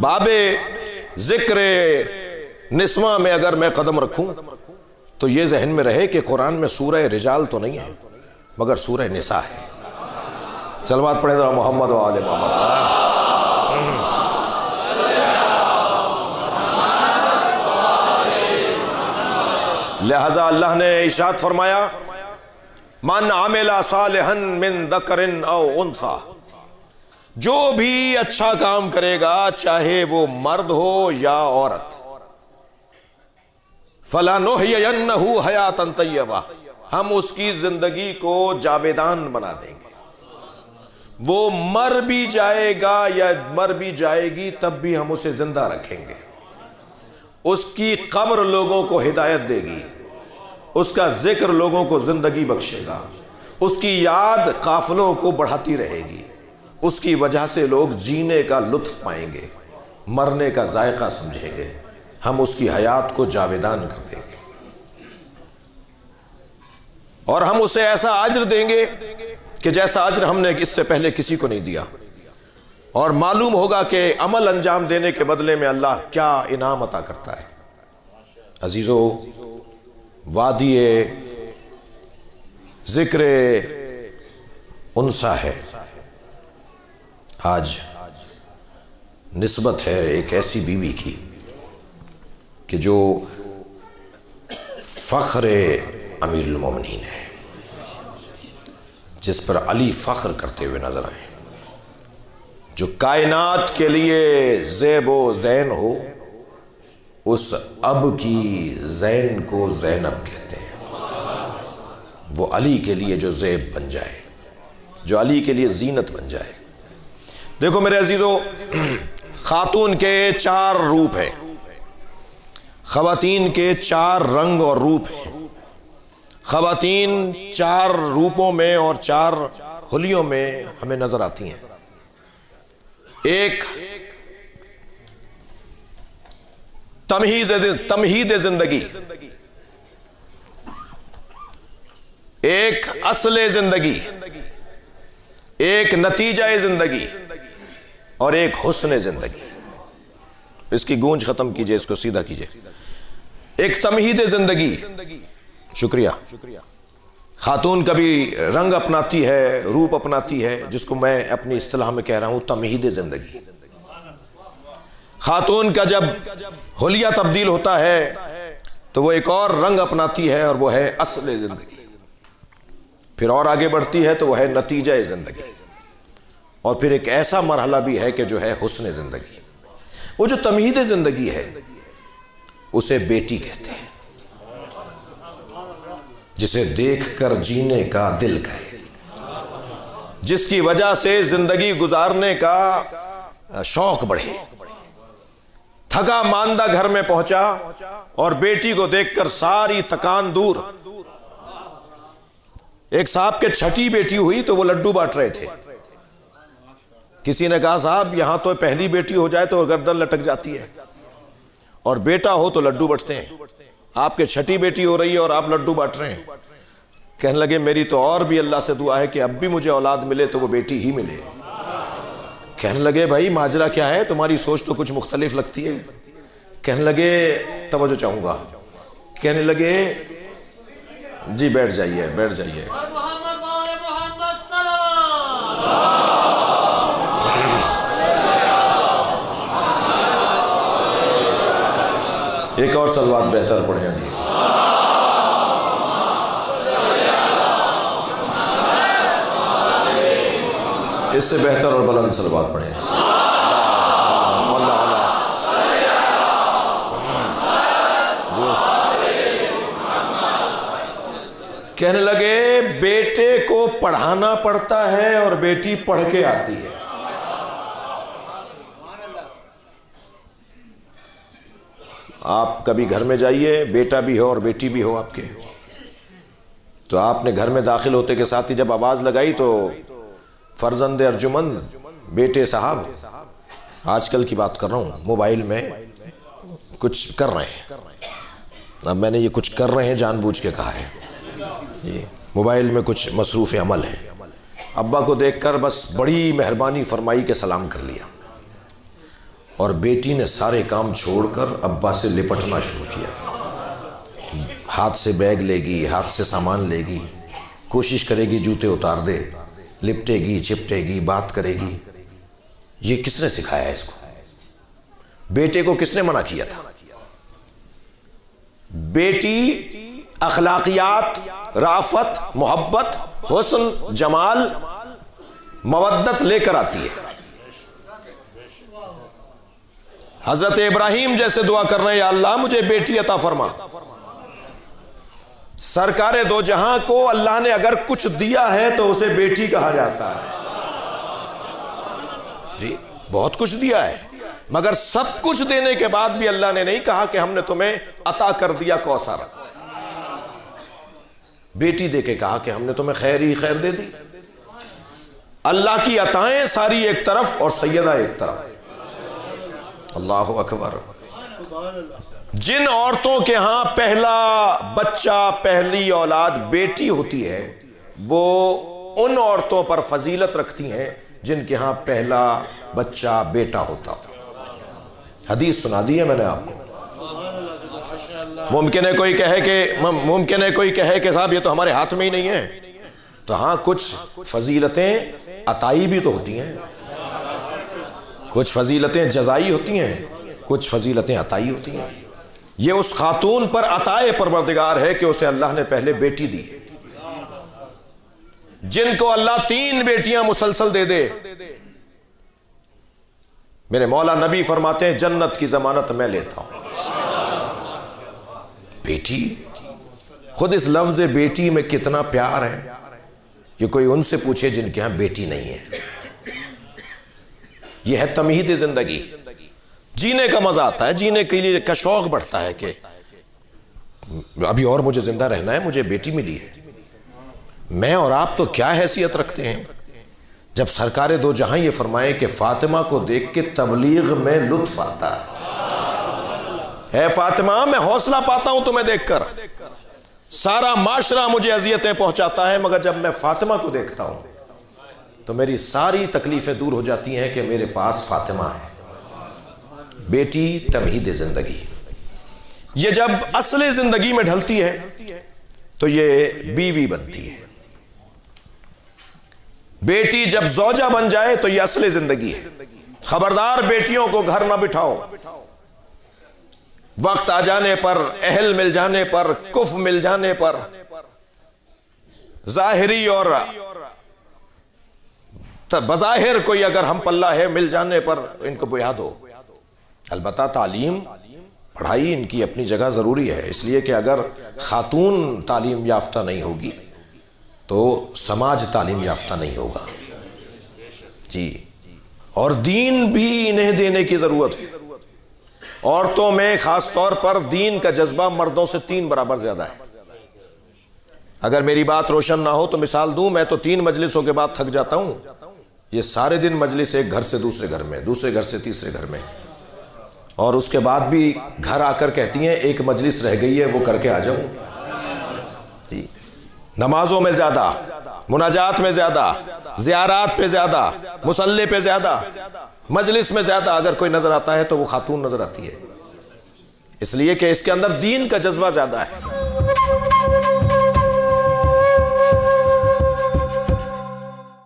باب ذکر نسواں میں اگر میں قدم رکھوں تو یہ ذہن میں رہے کہ قرآن میں سورہ رجال تو نہیں ہے مگر سورہ نساء ہے۔ صلوات پڑھیں ذرا محمد و آل محمد۔ لہذا اللہ نے ارشاد فرمایا من عمل صالحا من ذکر او انثی، جو بھی اچھا کام کرے گا چاہے وہ مرد ہو یا عورت، فَلَنُحْيِيَنَّهُ حَيَاةً طَيِّبَةً، ہم اس کی زندگی کو جاویدان بنا دیں گے۔ وہ مر بھی جائے گا یا مر بھی جائے گی تب بھی ہم اسے زندہ رکھیں گے۔ اس کی قبر لوگوں کو ہدایت دے گی، اس کا ذکر لوگوں کو زندگی بخشے گا، اس کی یاد قافلوں کو بڑھاتی رہے گی، اس کی وجہ سے لوگ جینے کا لطف پائیں گے، مرنے کا ذائقہ سمجھیں گے، ہم اس کی حیات کو جاویدان کر دیں گے، اور ہم اسے ایسا اجر دیں گے کہ جیسا اجر ہم نے اس سے پہلے کسی کو نہیں دیا، اور معلوم ہوگا کہ عمل انجام دینے کے بدلے میں اللہ کیا انعام عطا کرتا ہے۔ عزیزو، وادی ذکر انسا ہے، آج نسبت ہے ایک ایسی بیوی کی کہ جو فخر امیر المومنین ہے، جس پر علی فخر کرتے ہوئے نظر آئے، جو کائنات کے لیے زیب و زین ہو، اس اب کی زین کو زینب کہتے ہیں، وہ علی کے لیے جو زیب بن جائے، جو علی کے لیے زینت بن جائے۔ دیکھو میرے عزیزو، خاتون کے 4 روپ ہیں، خواتین کے 4 رنگ اور روپ ہیں، خواتین 4 روپوں میں اور 4 حلیوں میں ہمیں نظر آتی ہیں۔ ایک تمہید زندگی، ایک اصل زندگی، ایک نتیجہ زندگی، اور ایک حسن زندگی۔ اس کی گونج ختم کیجئے، اس کو سیدھا کیجئے۔ ایک تمہید زندگی، شکریہ۔ خاتون کبھی رنگ اپناتی ہے، روپ اپناتی ہے، جس کو میں اپنی اصطلاح میں کہہ رہا ہوں تمہید زندگی۔ خاتون کا جب حلیہ تبدیل ہوتا ہے تو وہ ایک اور رنگ اپناتی ہے، اور وہ ہے اصل زندگی۔ پھر اور آگے بڑھتی ہے تو وہ ہے نتیجہ زندگی، اور پھر ایک ایسا مرحلہ بھی ہے کہ جو ہے حسن زندگی۔ وہ جو تمہید زندگی ہے اسے بیٹی کہتے ہیں، جسے دیکھ کر جینے کا دل کرے، جس کی وجہ سے زندگی گزارنے کا شوق بڑھے۔ تھکا ماندہ گھر میں پہنچا اور بیٹی کو دیکھ کر ساری تکان دور۔ ایک صاحب کے چھٹی بیٹی ہوئی تو وہ لڈو بانٹ رہے تھے۔ کسی نے کہا صاحب یہاں تو پہلی بیٹی ہو جائے تو گردن لٹک جاتی ہے، اور بیٹا ہو تو لڈو بانٹتے ہیں، آپ کے چھٹی بیٹی ہو رہی ہے اور آپ لڈو بانٹ رہے ہیں۔ کہنے لگے میری تو اور بھی اللہ سے دعا ہے کہ اب بھی مجھے اولاد ملے تو وہ بیٹی ہی ملے۔ کہنے لگے بھائی ماجرا کیا ہے، تمہاری سوچ تو کچھ مختلف لگتی ہے۔ کہنے لگے توجہ چاہوں گا، کہنے لگے جی بیٹھ جائیے بیٹھ جائیے۔ ایک اور صلوات بہتر پڑھیں جی۔ اس سے بہتر اور بلند صلوات پڑھیں۔ کہنے لگے بیٹے کو پڑھانا پڑتا ہے اور بیٹی پڑھ کے آتی ہے۔ آپ کبھی گھر میں جائیے، بیٹا بھی ہو اور بیٹی بھی ہو آپ کے، تو آپ نے گھر میں داخل ہوتے کے ساتھ ہی جب آواز لگائی تو فرزند ارجمند بیٹے صاحب، آج کل کی بات کر رہا ہوں، موبائل میں کچھ کر رہے ہیں۔ اب میں نے یہ کچھ کر رہے ہیں جان بوجھ کے کہا ہے، یہ موبائل میں کچھ مصروف عمل ہے۔ ابا کو دیکھ کر بس بڑی مہربانی فرمائی کے سلام کر لیا، اور بیٹی نے سارے کام چھوڑ کر ابا سے لپٹنا شروع کیا. ہاتھ سے بیگ لے گی, ہاتھ سے سامان لے گی, کوشش کرے گی جوتے اتار دے, لپٹے گی, چپٹے گی, بات کرے گی. یہ کس نے سکھایا ہے اس کو؟ بیٹے کو کس نے منع کیا تھا؟ بیٹی اخلاقیات, رافت, محبت, حسن, جمال, مودت لے کر آتی ہے. حضرت ابراہیم جیسے دعا کر رہے ہیں, یا اللہ مجھے بیٹی عطا فرما. سرکار دو جہاں کو اللہ نے اگر کچھ دیا ہے تو اسے بیٹی کہا جاتا ہے. جی بہت کچھ دیا ہے, مگر سب کچھ دینے کے بعد بھی اللہ نے نہیں کہا کہ ہم نے تمہیں عطا کر دیا کوثر. بیٹی دے کے کہا کہ ہم نے تمہیں خیر ہی خیر دے دی. اللہ کی عطائیں ساری ایک طرف اور سیدہ ایک طرف. اللہ اکبر. جن عورتوں کے ہاں پہلا بچہ, پہلی اولاد بیٹی ہوتی ہے, وہ ان عورتوں پر فضیلت رکھتی ہیں جن کے ہاں پہلا بچہ بیٹا ہوتا ہو. حدیث سنا دی ہے میں نے آپ کو. ممکن ہے کوئی کہے کہ صاحب یہ تو ہمارے ہاتھ میں ہی نہیں ہے. تو ہاں کچھ فضیلتیں عطائی بھی تو ہوتی ہیں, کچھ فضیلتیں جزائی ہوتی ہیں, کچھ فضیلتیں عطائی ہوتی ہیں. یہ اس خاتون پر عطائے پروردگار ہے کہ اسے اللہ نے پہلے بیٹی دی ہے. جن کو اللہ 3 بیٹیاں مسلسل دے دے, میرے مولا نبی فرماتے ہیں جنت کی ضمانت میں لیتا ہوں. بیٹی, خود اس لفظ بیٹی میں کتنا پیار ہے کہ کوئی ان سے پوچھے جن کے ہاں بیٹی نہیں ہے. یہ ہے تمہید زندگی. جینے کا مزہ آتا ہے, جینے کے لیے کا شوق بڑھتا ہے کہ ابھی اور مجھے زندہ رہنا ہے, مجھے بیٹی ملی ہے. میں اور آپ تو کیا حیثیت رکھتے ہیں جب سرکار دو جہاں یہ فرمائے کہ فاطمہ کو دیکھ کے تبلیغ میں لطف آتا ہے. اے فاطمہ, میں حوصلہ پاتا ہوں تمہیں دیکھ کر. سارا معاشرہ مجھے اذیتیں پہنچاتا ہے, مگر جب میں فاطمہ کو دیکھتا ہوں تو میری ساری تکلیفیں دور ہو جاتی ہیں کہ میرے پاس فاطمہ ہے. بیٹی تمہید زندگی. یہ جب اصل زندگی میں ڈھلتی ہے تو یہ بیوی بنتی ہے. بیٹی جب زوجہ بن جائے تو یہ اصل زندگی ہے. خبردار بیٹیوں کو گھر نہ بٹھاؤ. وقت آ جانے پر, اہل مل جانے پر, کف مل جانے پر, ظاہری اور بظاہر کوئی اگر ہم پلہ ہے مل جانے پر ان کو بیا دو. البتہ تعلیم, پڑھائی ان کی اپنی جگہ ضروری ہے, اس لیے کہ اگر خاتون تعلیم یافتہ نہیں ہوگی تو سماج تعلیم یافتہ نہیں ہوگا. جی, اور دین بھی انہیں دینے کی ضرورت ہے. عورتوں میں خاص طور پر دین کا جذبہ مردوں سے 3 برابر زیادہ ہے. اگر میری بات روشن نہ ہو تو مثال دوں, میں تو 3 مجلسوں کے بعد تھک جاتا ہوں. یہ سارے دن مجلس ایک گھر سے دوسرے گھر میں, دوسرے گھر سے تیسرے گھر میں, اور اس کے بعد بھی گھر آ کر کہتی ہیں ایک مجلس رہ گئی ہے وہ کر کے آ جاؤں. جی, نمازوں میں زیادہ, مناجات میں زیادہ, زیارات پہ زیادہ, مصلی پہ زیادہ, مجلس میں زیادہ. اگر کوئی نظر آتا ہے تو وہ خاتون نظر آتی ہے, اس لیے کہ اس کے اندر دین کا جذبہ زیادہ ہے.